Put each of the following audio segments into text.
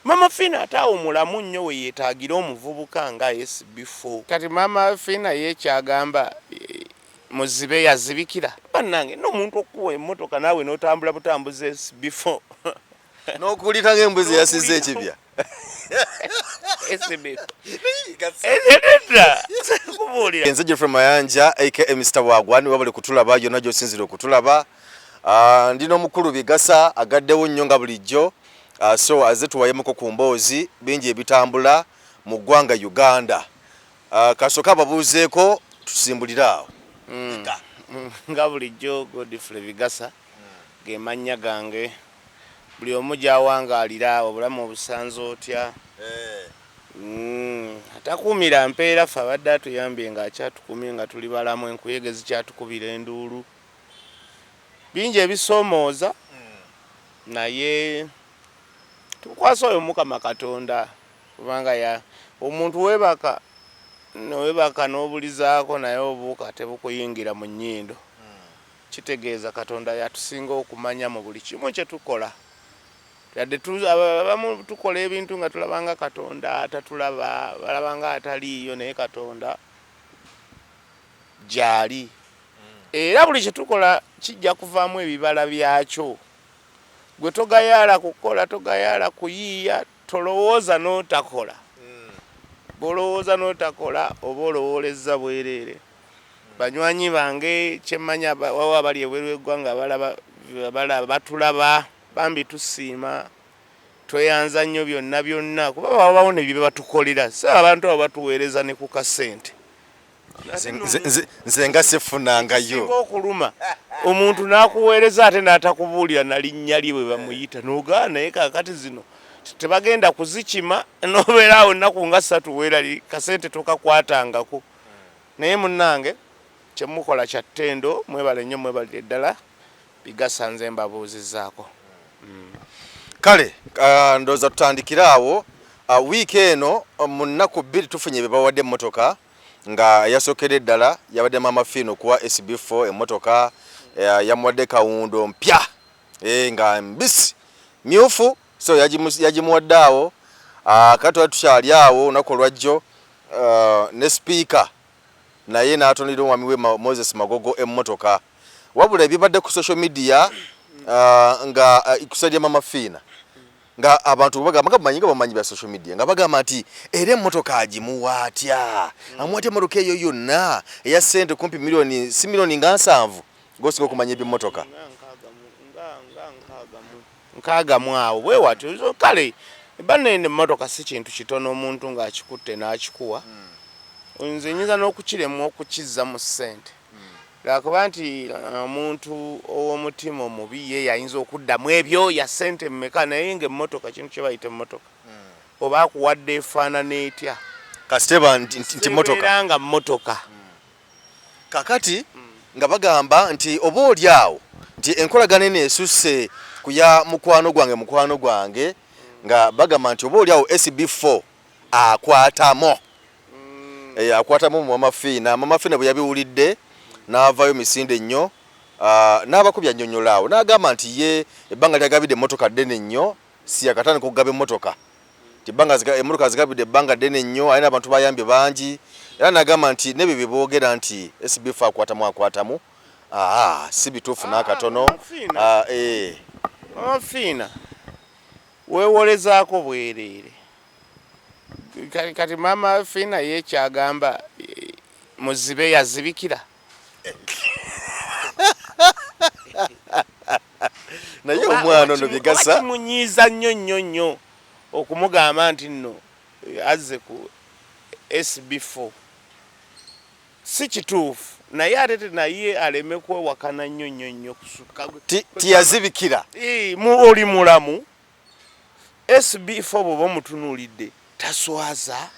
Mama Fina atawo mulamu nnyo we yeetaagira omuvubuka nga Sb4. Kati Mama Fina yekyagamba muzibe yazibikira. Bannange n'omuntu okuwa emmotoka naawe n'otambula butambuza Sb4. N'okulita ng'embuzi yasize ekibya. Nze from Mayanja aka Mr. Wagwan wabule kutulaba yonna gy'osinzira okutulaba. Ndino omukulu Bigasa agaddewo nnyo nga bulijjo. So aze tuwayemuko ku mboozi bingi ebitambula mu ggwanga Uganda. Kasooka babuuzeeko tusimbulira awo. Nga bulijjo Godfrey Bigasa ge mannya gange. Buli omu gy'awangaalira obulamu obusanze otya. Atakuumira mpeera ffe abadde atuyambye ng'akyatukumye nga tuli balamu enkuyege zikyatukubira enduulu. Bingi ebisoomooza naye tukwasa oyo Mukama Katonda kubanga omuntu webaka n'obulizaako naye obuuka tebukuyingira mu nnyindo. Kitegeeza Katonda yatusinga okumanya mu buli kimu kye tukola. Yadde abamu tukola ebintu nga tulabanga Katonda atatulaba, balabanga ataliiyo naye Katonda gyali. Era buli kye tukola kijja kuvaamu ebibala byakyo. Gwe togayaala kukola, togayaala kuyiiya, tolowooza n'otakola. Bw'olowooza n'otakola oba olowoolezza bwereere. Banywanyi bange kyemmanya wawa bali ebweru w'eggwanga balaba batulaba bambi tusiima tweyanza nnyo byonna byonna kuba babawo ne bye batukolera si abantu abo batuweereza ne ku kasente. Nze nga sifunangayo okuluma omuntu n'akuweereza ate n'atakubuulira na linnya lye bwe bamuyita n'ogaana naye kaakati zino tebagenda kuzikima n'obeera awo ennaku nga 3 weerali kasente tokakwatangako. Naye munnange kye mukola kya ttendo mwebale nnyo mwebalire ddala Bigasa nze mbabuuzizzaako. Kale ndooza tutandikira awo wiiki eno mu nnaku 2 tufunye bye bawadde emmotoka nga yasookera ddala yabadde Mama Fina okuwa Sb4 emmotoka yamuwadde kawundo mpya nga mbisi myufu so yagimuwadde awo kati tukyali awo olunaku olwajjo ne speaker naye n'atonera omwami we Moses Magogo Emotoka wabula ebibadde ku social media nga ikusadya Mama Fina nga abantu bamanyi bya social media nga bagamba nti era emmotoka agimuwa atya amuwatya emmotoka eyo yonna eya ssente kumpi milioni si milioni nga 7 gosinga okumanya ebyemmotoka nkagamu awo bwe watyo kale banene emmotoka si kintu kitono omuntu ng'akikutte n'akikuwa nze nyinza n'okukiremu okukizza mu ssente lwakuba nti omuntu ow'omutima omubi ye yayinza okuddamu ebyo ya ssente mmeka naye ng'emmotoka kintu kye bayita emmotoka oba akuwadde efaanana etya kasiteba nti mmotoka nga mmotoka kakati nga bagamba nti oba oli awo nti enkolagana eno esusse kuya mukwano gwange nga bagamba nti oba oli awo Sb4 akwatamo akwatamo Mama Fina. Mama Fina bwe yabiwulidde n'avaayo misinde nnyo n'abakubya nnyonnyola awo n'agamba nti ye ebbanga lyagabidde emmotoka ddene nnyo si yakatandika okugaba emmotoka nti emmotoka zigabidde ebbanga ddene nnyo alina abantu bayambye bangi era n'agamba nti n'ebyo bye boogera nti Sb4 akwatamu si bituufu n'akatono. Mama Fina weewolezaako bwereere kati Mama Fina yekyagamba muzibe yazibikira naye omwana ono Bigasa kimunyiiza nnyo okumugamba nti nno azze ku Sb4 si kituufu naye ate naye aleme kwewakana nnyo tiyazibikira oli mulamu Sb4 bw'oba omutunuulidde taswaza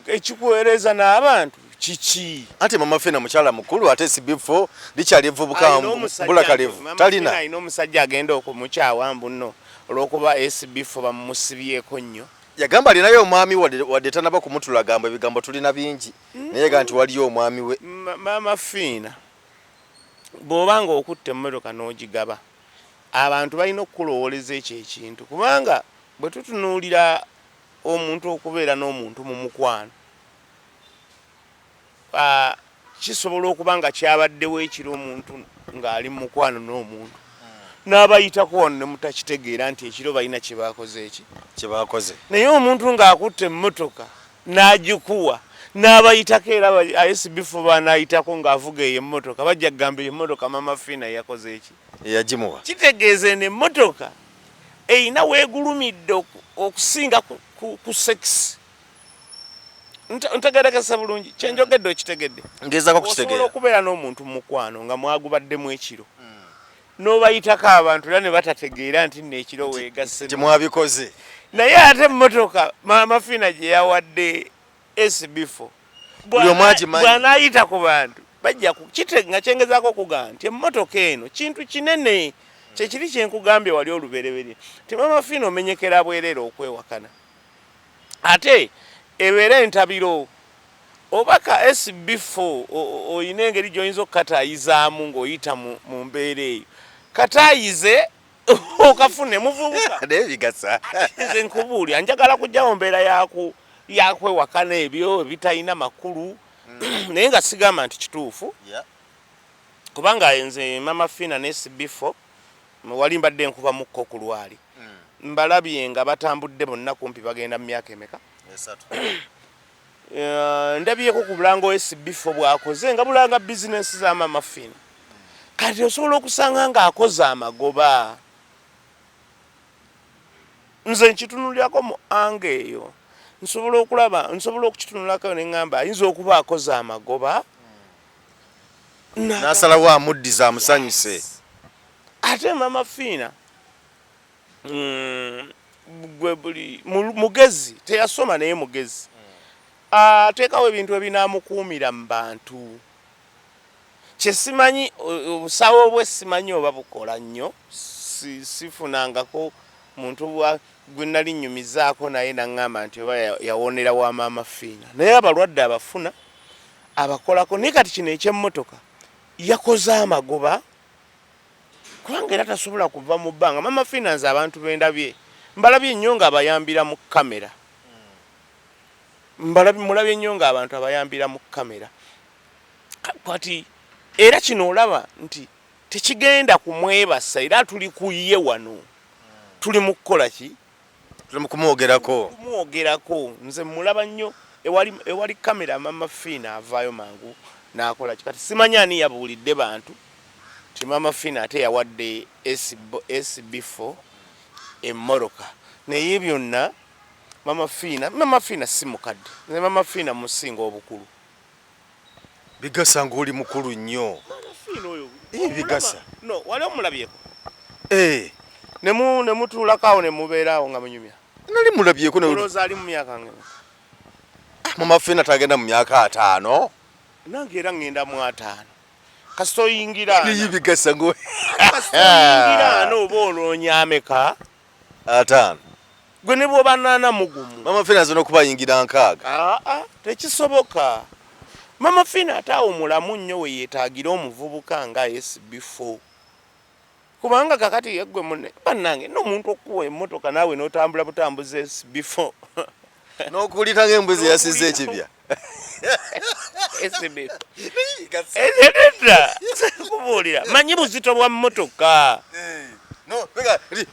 ekikuweereza n'abantu kiki ate Mama Fina mukyala mukulu ate Sb4 likyali evubuka mbulakalevu talina alina omusajja agenda okumukyawa mbuno olw'okuba Sb4 bamumusibyeko nnyo yagamba alinayo omwami wadde tanaba kumutulagamba ebigambo tulina bingi naye ga nti waliyo omwami we Mama Fina bw'oba nga okutta emmotoka n'ogigaba abantu balina okukulowoleza ekyo ekintu kubanga bwe tutunuulira omuntu okubeera n'omuntu mu mukwano kisobola okuba nga kyabaddewo ekiro omuntu ng'ali mu mukwano n'omuntu n'abayitako wano ne mutakitegeera nti ekiro balina kye baakoze naye omuntu ng'akutte emmotoka n'agikuwa n'abayitako era Sb4 banaayitako ng'avuga eyo emmotoka bajja kugamba eyo emmotoka Mama Fina yakoze eki yagimuwa kitegeeza eno emmotoka eyina weegulumidde okusinga ku sex ntegerekesa bulungi kyenjogedde okitegedde ngezaako kukitegera osobola okubeera n'omuntu mu mukwano nga mwagubaddemu ekiro n'obayitako abantu era ne batategeera nti n'ekiro weegasse temwabikoze naye ate emmotoka Mama Fina gye yawadde Sb4 bw'anaayita ku bantu bajja nga kyengezaako okugamba nti emmotoka eno kintu kinene kyekiri kyenkugambye wali olubereberye nti Mama Fina omenyekera bwereere okwewakana ate ebeera entabiro obaka Sb4 oyina engeri gy'oyinza okukataayizaamu ng'oyita mu mbeera eyo kataayize okafune muvubuka nebigasa nze nkubuulya njagala kujjawo mbeera yakwewakana ebyo ebitalina makulu naye nga sigamba nti kituufu kubanga nze Mama Fina ne Sb4 wali mbadde nkuba mukko ku lwali mbalabye nga batambudde bonna kumpi bagenda mu myaka emeka ndabyeko ku bulango Sb4 bwakoze nga bulanga bizinesi za Mama Fina kati osobola okusanga ng'akoze amagoba nze nkitunulirako mu anga eyo nsobola okukitunulako ne ngamba ayinza okuba akoze amagoba n'asalawo amuddiza amusanyuse ate Mama Fina gwe buli mugezi teyasoma naye mugezi ateekawo ebintu ebinaamukuumira mu bantu kyesimanyi obusawo bwe simanyi oba bukola nnyo sifunangako muntu gwe nali nnyumizaako naye naŋŋamba nti oba yawonera wa Mama Fina naye abalwadde abafuna abakolako naye kati kino ekyemmotoka yakoze amagoba kubanga era tasobola kuva mu bbanga Mama Fina nze abantu bendabye mbalabye nnyo nga abayambira mu kamera mulabye nnyo nga abantu abayambira mu kamera kati era kino olaba nti tekigenda kumwebasa era tuli kuye wano tuli mu kukola ki tuli mu kumwogerako nze mulaba nnyo ewali kamera Mama Fina avaayo mangu n'akola ki kati simanya ani yabuulidde bantu ti Mama Fina ate yawadde Sb4 emmoroka naye byonna Mama Fina si mukadde nze Mama Fina musinga obukulu bigasa ng'oli mukulu nnyo bigasa no wali omulabyeko ne mutuulako ne mubeeraawo nga munyumya nali mulabyeko olowooza ali mu myaka ngena Mama Fina tagenda mu myaka 5 nange era ngenda mu 5 kasita oyingira bigasa oba oloonya ameka 5 gwe ne bw'oba 8 mugumu Mama Fina azina okubanyingira 6 tekisoboka Mama Fina ataawo mulamu nnyo we yeetaagira omuvubuka nga Sb4 kubanga kakati yeggwe munne bannange n'omuntu okuwa emmotoka naawe n'otambula butambuza Sb4 n'okulita ng'embuzi yasize ekibya Sb4 edda kubuulira manyi buzito bwa mmotoka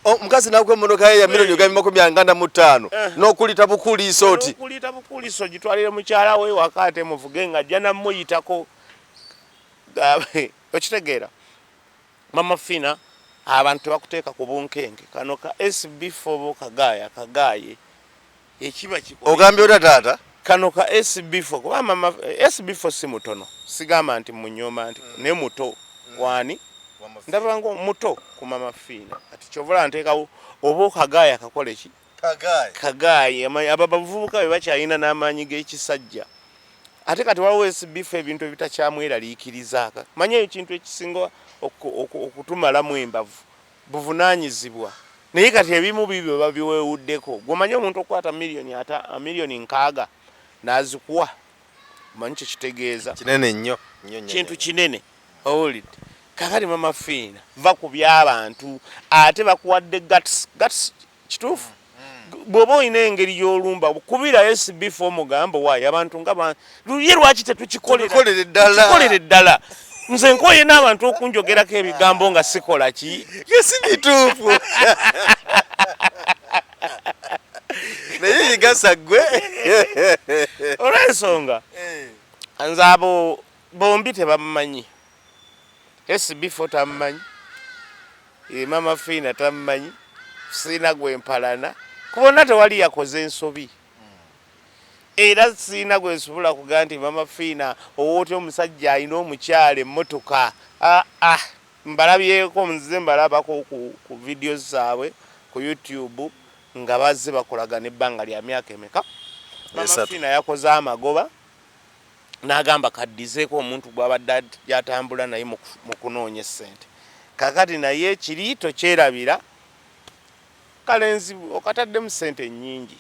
omukazi n'akuwa emmotoka ye ya milioni ga 95 n'okulita bukuliiso oti okulita bukuliiso gitwalire mukyala we wakaate muvuge nga ajja nammuyitako okitegeera Mama Fina abantu bakuteeka ku bunkenge kano ka Sb4 bo kagaaye ekiba kiko ogambye ota taata kano ka Sb4 kuba Mama Sb4 si mutono sigamba nti munyoma nti ne muto wani ndaba ngo muto ku Mama Fina ati kyovula nteekawo oba kagaaye akakola ki kagaaye abavubuka be bakyalina n'amaanyi g'ekisajja ate kati waliwo Sb4 ebintu ebitakyamweraliikirizaaka manye ekintu ekisinga okutumalamu embavu buvunaanyizibwa naye kati ebimu bibyo babiweewuddeko gwomanyi omuntu okwata miliyoni 6 n'azikuwa manyi kye kitegeeza kinene nnyo kintu kinene owulidde kakati mama Fina va ku by'abantu ate bakuwadde guts kituufu bw'oba olina engeri y'olumba kubira Sb4 mugambo waayo abantu nga ye lwaki tetukikolera eddala nze nkoye n'abantu okunjogerako ebigambo nga sikola ki si bituufu naye yigasa ggwe olw'ensonga nze abo bombi tebamumanyi Sb4 tamumanyi mama Fina tamumanyi sina gwe mpalana kubona tewali yakoze ensobi era sina gwe nsobola kugaa nti mama Fina owootya omusajja alina omukyala emmotoka mbalabyeko nze mbalabako ku videos zaabwe ku YouTube nga bazze bakolagana ebbanga lya myaka emeka mama Fina yakoze amagoba n'agamba kaddizeeko omuntu gw'abadde yatambula naye mu kunoonya essente kakati naye kiriito kyerabira kale nzibu okataddemu ssente nnyingi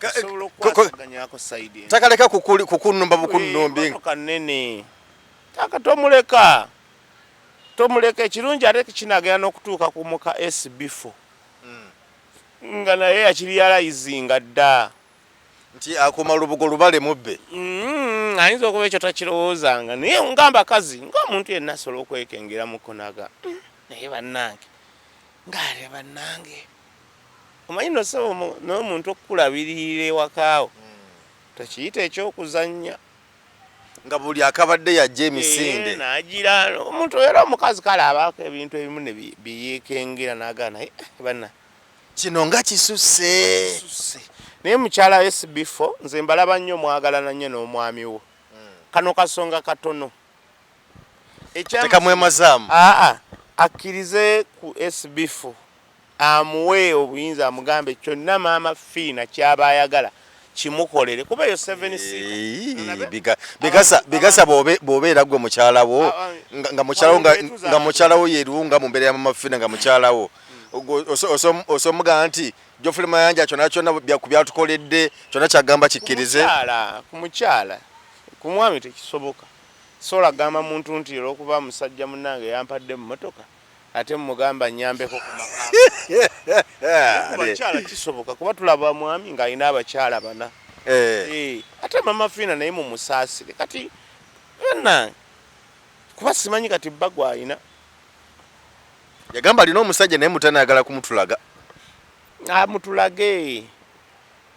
osobola okwasiganyako sayidi takaleka kukunumba bukunumbi kanene taka tomuleka ekirungi ate kinagera n'okutuuka ku muka Sb4 nga naye yakiriyalayizinga dda nti akuma lubugo lubale mubbe ayinza okuba ekyo takirowoozanga naye ngamba kazi ng'omuntu yenna asobola okwekengeramuko naga naye bannange ngaale bannange omanyi nosaba n'omuntu okukulabirira ewakaawo tekiyita ekyokuzannya nga buli akabadde yajja emisinde nagira omuntu era omukazi kale abaako ebintu ebimu ne byeyeekengera naga naye banna kino nga kisusse naye mukyala Sb4 nze mbalaba nnyo mwagalana nnyo n'omwami wo kano kasonga katono tekamwemazaamu akkirize ku Sb4 amuwe obuyinza amugambe kyonna mama Fina kyaba ayagala kimukolere kuba yo 7 bigasa bw'obeera gwe mukyalawo nga mukyalawo yerunga mu mbeera ya mama Fina nga mukyalawo osomuga nti Jofule Mayanja kyonna byatukoledde kyonna kyagamba kikkirize ku mukyala ku mwami tekisoboka sola gamba muntu nti olw'okuba musajja munnange yampadde mu motoka ate mugamba nyambeko ku bakyala kisoboka kuba tulaba mwami ng'alina abakyala bana ate mama Fina naye mumusaasire kati bannange kuba simanyi kati bagwa alina yagamba alina omusajja naye mutanayagala kumutulaga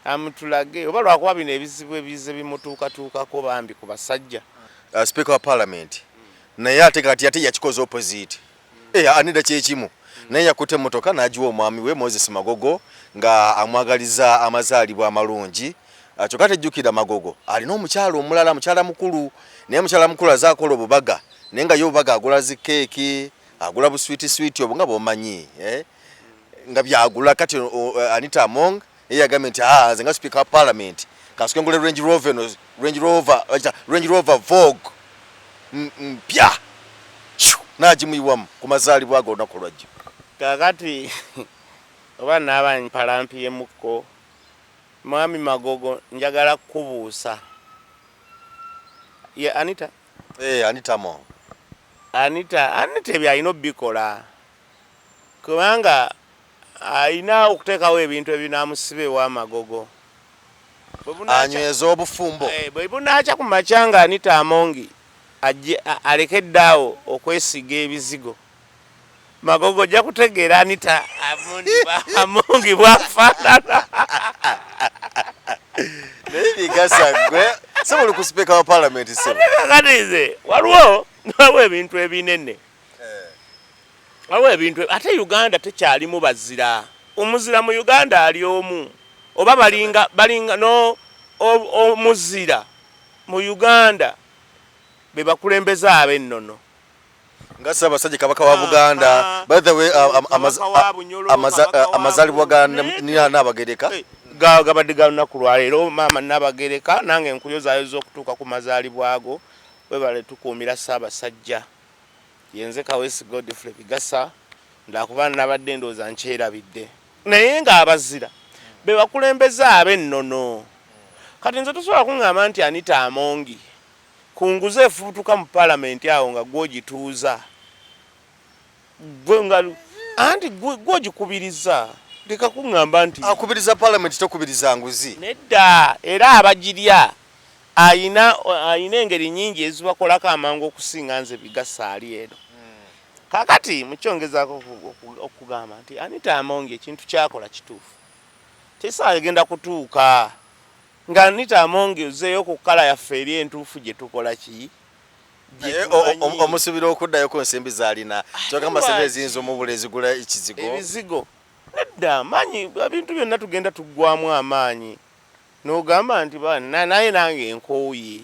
amutulage oba lwakuba bino ebizibu ebize bimutuukatuukako bambi ku basajja Speaker wa Parliament naye ate kati ate yakikoze opposite anida kyekimu naye yakutte emmotoka n'agiwa omwami we Moses Magogo nga amwagaliza amazaalibwa amalungi kyokka tejjukira Magogo alina omukyala omulala mukyala mukulu naye mukyala mukulu azaakola obubaga naye nga ye obubaga agula zikeeki agula buswiti obwo nga bw'omanyi nga byagula kati Anita Among ye yagambye nti nze nga Speaker wa Parliament kansukengule Range Rover Vogue mpya n'agimuyiwamu ku mazaalibwa ago olunaku lwajjo kakati oba naaba mpalampiyemukko mwami Magogo njagala kukubuusa ye Anita Anita Among Anita ebyalina obikola kubanga alina okuteekawo ebintu ebinaamusiba ewa Magogo anyweza obufumbo bwe bunaaca ku makya nga Anita Among alekeddaawo okwesiga ebizigo Magogo ojja kutegeera Anita Among bwafaanana naye bigasa gwe sobola ku Speaker wa Parliament kakatize waliwo ebintu ebinene waliwo ebintu ate Uganda tekyalimu bazira omuzira mu Uganda ali omu oba balinga no omuzira mu Uganda be bakulembeza ab'ennono nga Ssaabasajja Kabaka wa Buganda by the way amazaalibwa ga Nnabagereka gabadde ga lunaku lwaleero maama Nnabagereka nange nkuyozayoza okutuuka ku mazaalibwa ago webale tukuumira Ssaabasajja yenze Kawesi Godfrey Bigasa ndakuba nabadde ndooza nkyerabidde naye ng'abazira be bakulembeza ab'ennono kati nze tosobola kuŋŋamba nti Anita Among kunguze efutuka mu parliament awo nga gwogituuza gwe nga anti gwogikubiriza leka kuŋŋamba nti akubiriza parliament tokubiriza nguzi nedda era abagirya ayina engeri nyingi ezibakolako amangu okusinga nze bigasaali eno kakati mukyongezaako okugamba nti Anita Amongi ekintu kyakola kituufu tesaagenda kutuuka nga Anita Amongi ozeeyo ku kkala yaffe eri entuufu gye tukola ki omusubira okuddayo ku nsimbi zaalina kyokamba sente eziyinza omubula ezigula ekizigo ebizigo nedda amaanyi ebintu byonna tugenda tuggwamu amaanyi n'ogamba nti naye nange enkooye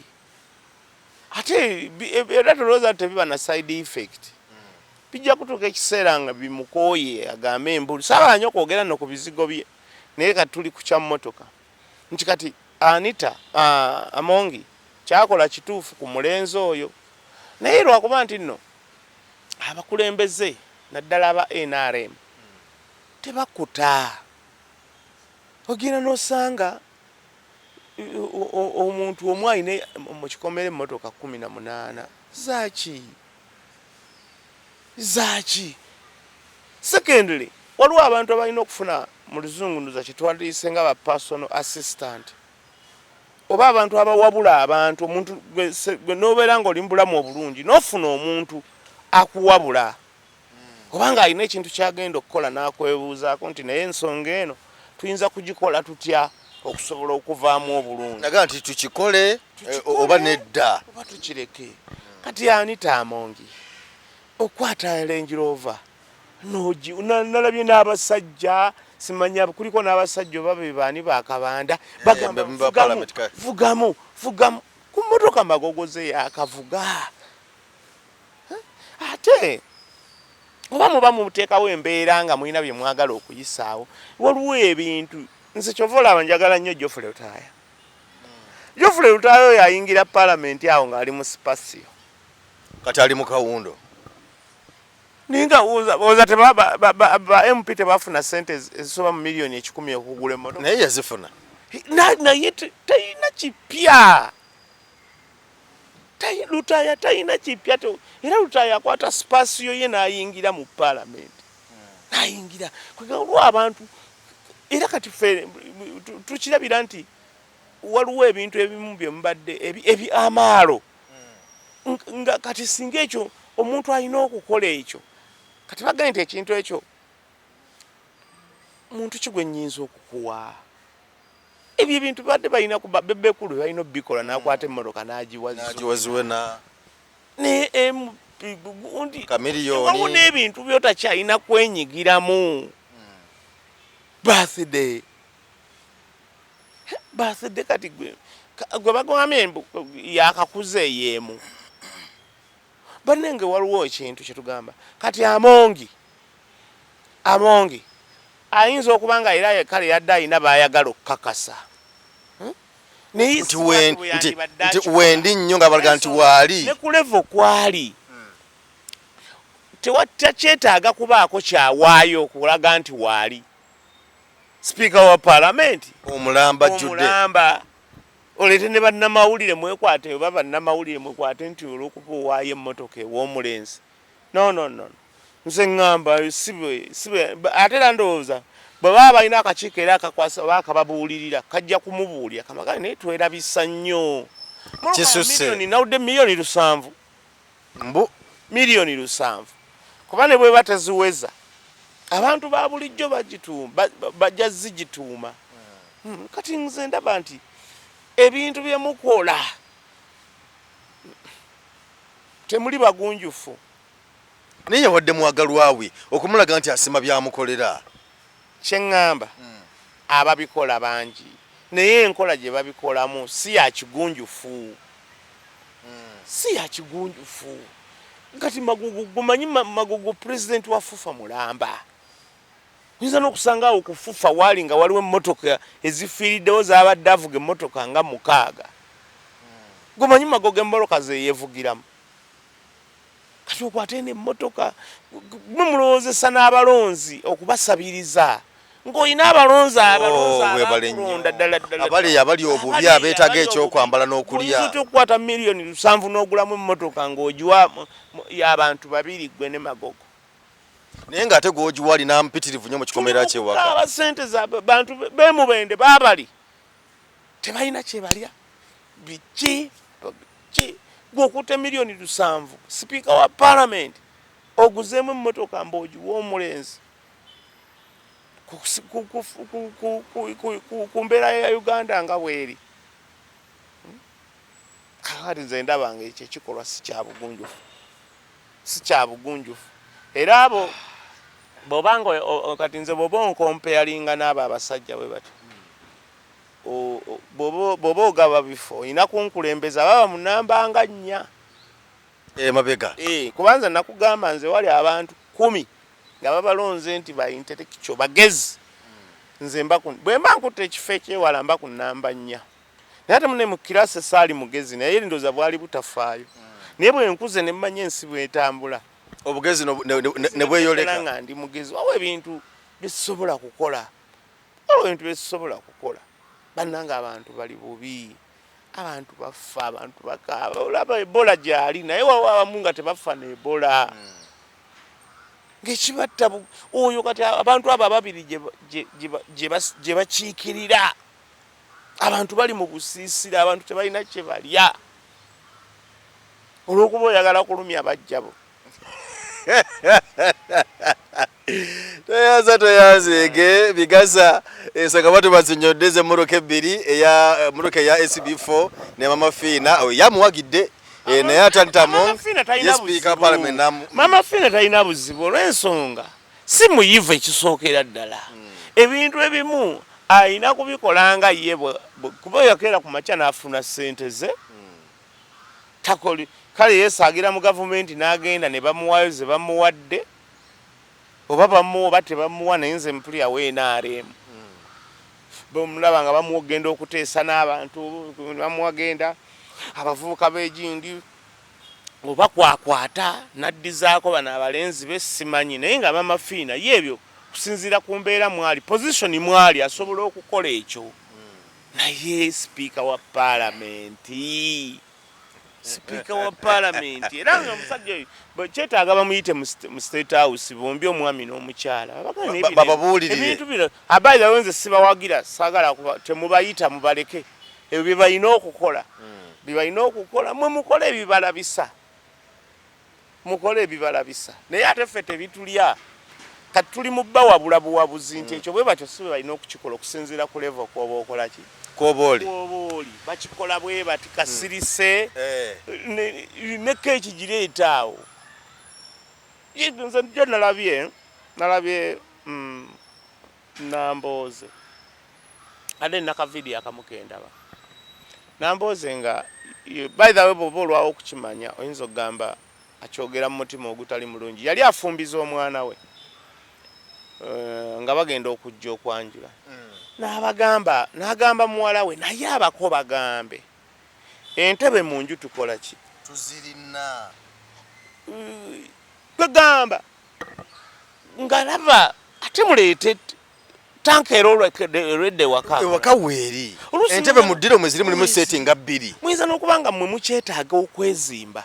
ate era tolowooza tebiba na side effect bijja kutuuka ekiseera nga bimukooye agambe embulu saaba nnyo okwogera no ku bizigo bye naye kati tuli ku kya mmotoka nti kati Anita Amongi kyakola kituufu ku mulenzi oyo naye lwakuba nti nno abakulembeze naddala aba NRM tebakuta ogenda n'osanga omuntu omu ayina mu kikomere emmotoka 18 zaaki secondly waliwo abantu abalina okufuna mu luzungunuza kyetwandiyise nga ba personal assistant oba abantu abawabula abantu omuntu gwe nobeera nga oli mu bulamu obulungi n'ofuna omuntu akuwabula obanga alina ekintu kyagenda okukola n'akwebuuzaako nti naye ensonga eno tuyinza kugikola tutya okusobola okuvaamu obulungi naga nti tukikole oba nedda oba tukireke kati Anita Amongi okwata Range Rover nalabye n'abasajja simanya kuliko n'abasajja oba bebaani bakabanda bagamba vugamu ku mmotoka Magogo ze yakavuga ate oba muba muteekawo embeera nga mulina bye mwagala okuyisaawo waliwo ebintu nze kyova olaba njagala nnyo Geoffrey Lutaaya Geoffrey Lutaaya oyo ayingira parliament awo ng'ali mu spasio kati ali mu kawundo ninga oza ba MP tebafuna sente ezisoba mu milioni 10 okugula emmotoka naye yazifuna naye tayina kipya Lutaaya tayina kipya era Lutaaya akwata spasio ye n'ayingira mu parliament n'ayingira kwegalo abantu era kati ffe tukirabira nti waliwo ebintu ebimu bye mubadde amaalo nga kati singa ekyo omuntu alina okukola ekyo kati bagambye nti ekintu ekyo muntu kigwe nnyinza okukuwa ebyo ebintu badde balina bebekulu balina obbikola n'akwata emmotoka n'agiwaziwena wawo n'ebintu byotakyalina kwenyigiramu birthday kati gwe bagambye yakakuze yeemu banenge waliwo ekintu kyetugamba kati Amongi ayinza okuba nga era kale yadde ayina bayagala okukakasa nti wendi nnyo nga balaga nti waali ne ku level kwali tewakyetaaga kubaako kyawaayo okulaga nti waali Speaker wa Parliament omulamba jjudde olete ne bannamawulire mwekwate oba bannamawulire mwekwate nti olwokuba owaayo emmotoka ew'omulenzi no nze ŋŋamba sibe ate era ndowooza bwe baba balina akakiiko era akakwasa oba akababuulirira kajja kumubuulira kamakale naye twerabisa nnyo kisuse nawudde miliyoni 7 kuba ne bwe bataziweza abantu ba bulijjo bajja zigituuma kati nze ndaba nti ebintu bye mukola temuli bagunjufu naye wadde mwagalwawe okumulaga nti asima byamukolera kyeŋŋamba ababikola bangi naye enkola gye babikolamu si ya kigunjufu kati Magogo gumanyi Magogo president wa FUFA mulamba oyinza n'okusanga awo ku FUFA waali nga waliwo emmotoka ezifiiriddewo zaabadde avuga emmotoka nga 6 gumanyi Magogo emmotoka ze yeevugiramu kati okwate n'emmotoka mumulowoozesa n'abalonzi okubasabiriza ng'olina abalonzi abakulonda ddala abali obubi abeetaga ekyokwambala n'okulya oyinza okukwata miliyoni 7 n'ogulamu emmotoka ng'ogiwa y'abantu babiri gwe ne Magogo naye ng'ate gw'ogiwa alina mpitirivu nnyo mu kikomera ky'ewaka aba ssente z'abantu beemubende baabali tebalina kye balya biki gw'okutte miliyoni 7 sipiika wa paalamenti oguzeemu emmotoka mb'ogiwa omulenzi ku mbeera ya Uganda nga bweri kakati nze ndaba nga ekyo ekikolwa si kya bugunjufu era abo bw'obanga kati nze bw'oba onkompeyalinga n'abo abasajja bwe batyo bw'oba ogaba bifo olina kunkulembeza baba mu nnamba nga 4 mabega kubanza nakugamba nze wali abantu 10 nga babalonze nti ba intellectual bagezi nze bwe mba nkutte ekifo ekyewala mba ku nnamba 4 naye ate mune mu kirasi saali mugezi naye ndowooza bwali butafaayo naye bwe nkuze ne mmanya ensi bw'etambula obugezi ne bweyoleka nga ndi mugezi wawo ebintu byesobola kukola bannanga abantu bali bubi abantu bafa abantu bakaaba olaba ebola gyali naye wawo abamu nga tebafa ne ebola ng'ekibatta oyo kati abantu abo ababiri gye bakiikirira abantu bali mu busiisira abantu tebalina kye balya olw'okuba oyagala kulumya bajjabo toyanzege bigasa ensonga batubazinyodde emmotoka ebbiri emmotoka eya Sb4 ne mama Fina yamuwagidde naye atantamu Speaker Parliament mama Fina talina buzibu olw'ensonga si muyivu ekisookera ddala ebintu ebimu ayina kubikola nga ye kuba yakeera ku makya n'afuna ssente ze takoli kale yeesaagira mu gavumenti n'agenda ne bamuwayo ze bamuwadde oba bamuwa oba tebamuwa naye nze mpulira w'NRM bamulaba nga bamuwagenda okuteesa n'abantu bamuwagenda abavubuka b'egindi oba kwakwata n'addizaako bano abalenzi be simanyi naye nga mama Fina yeebyo kusinziira ku mbeera mwali position mwali asobola okukola ekyo naye sipiika wa paalamenti era nga omusajja oyo kyetaaga bamuyite mu State House bombi omwami n'omukyala ebintu bino abayiza wenze sibawagira saagala temubayita mubaleke ebyo bye balina okukola mwe mukole ebibala bisa naye ate ffe tebitulya kati tuli mu bbawa bulabuwabuzi nti ekyo bwe batyo si bwe balina okukikola okusinziira ku level kwoba okola ki kobooli bakikola bwe bati kasirise ne keeki gireeta awo nze jo nalabye Nambooze ate nakavidiyo akamukendaba Nambooze nga by the way bw'oba olwawo okukimanya oyinza okugamba akyogera mu mutima ogutali mulungi yali afumbiza omwana we nga bagenda okujja okwanjula n'agamba muwala we naye abako bagambe entebe mu nju tukola ki tuzirina kwegamba ngalaba ate muleete tankera olwedde ewaka weeri entebe mu ddiro mwe ziri mulimu seeti nga 2 muyinza n'okuba nga mmwe mukyetaaga okwezimba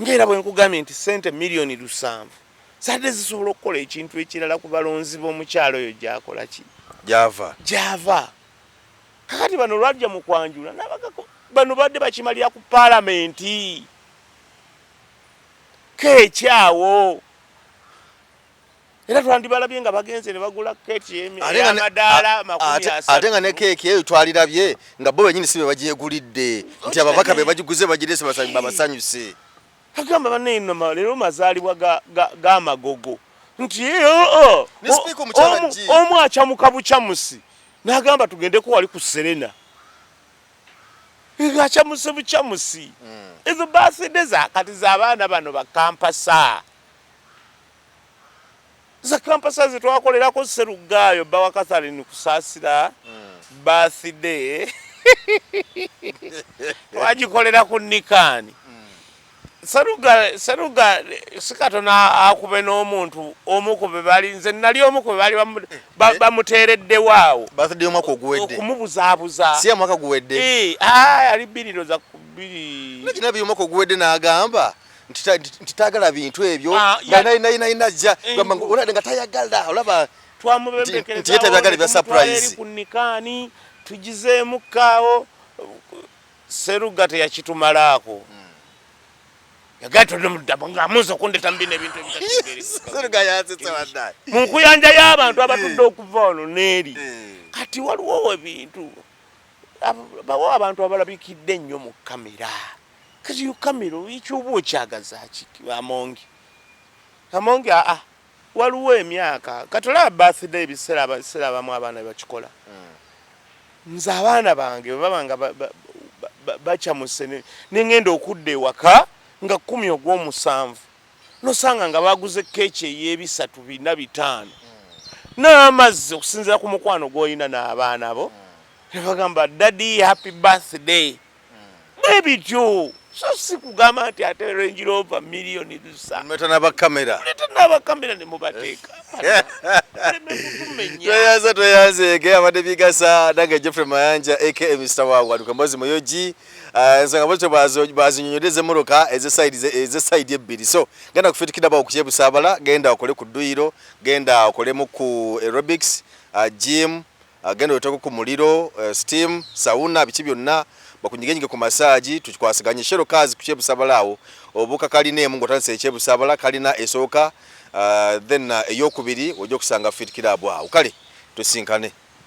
ng'era bwe nkugambye nti ssente miliyoni 7 zadde zisobola okukola ekintu ekirala ku balonzi b'omukyalo oyo gyakola ki gyava kakati bano lwajja mu kwanjula bano badde bakimalira ku paalamenti keekyawo era twandibalabye nga bagenze ne bagula keeki y'amadaala 50 ate nga ne keeki eyo twalirabye nga bo benyini si be bagyegulidde nti ababaka be bagiguze bagirese babasanyuse agamba baneenoma leero mazaalibwa ga Magogo nti omu akyamuka bucamusi n'agamba tugendeko wali ku Serena akyamuse bucamusi ezo baaside zakati z'abaana bano bakampasa zakampasa zetwakolerako Serugaayo bawa Catherine kusaasira baaside twagikolera ku Nikani Seruga sikatona akube n'omuntu omu ku be bali nze nali omu ku be bali bamuteeredde waawo birthday omwaka oguwedde okumubuzaabuza si amwaka guwedde ali bbiri za ku bbiri nakina biri omwaka oguwedde n'agamba ntitagala bintu ebyo najja olade nga tayagala olaba twamubembekereza bya surprise kunikaani tugizeemu kaawo Seruga teyakitumalaako yagato nomudabo ng'amuza okundeta mbina ebintu ebitategeereka mu nkuyanja y'abantu abatudde okuva ono n'eri kati waliwo ebintu bawo abantu abalabikidde ennyo mu kamera kati yo kamera ekyuba okyagaza ki amongi waliwo emyaka kati olaba birthday ebiseera bamu abaana bebakikola nze abaana bange bwe baba nga bakyamuse nengenda okudda ewaka nga 10 ogw'omusanvu nosanga nga baguze keeki ey'ebisatu 4-5 n'amazzi okusinziira ku mukwano gw'olina n'abaana bo ne bagamba daddy happy birthday bwe bityo so si kugamba nti ate Range Rover miliyoni lusa meta n'abakamera ne mubateeka tweyanzeege abadde bigasa nange Jeffrey Mayanja aka Mr. Wawa lukambazi muyoji nsanga bote bazinyonyodeze muroka eze side ebbiri so genda kufitikira ba okukyebusabala genda okole ku dduyiro genda okolemu ku aerobics gym genda otako ku muliro steam sauna biki byonna bakunyigenye ku massage tukwasiganye shero kazi kukyebusabalawo obuka kalinemu ngotanse ekyebusabala kalina esooka then eyokubiri ojja kusanga fitikira abwa ukale tusinkane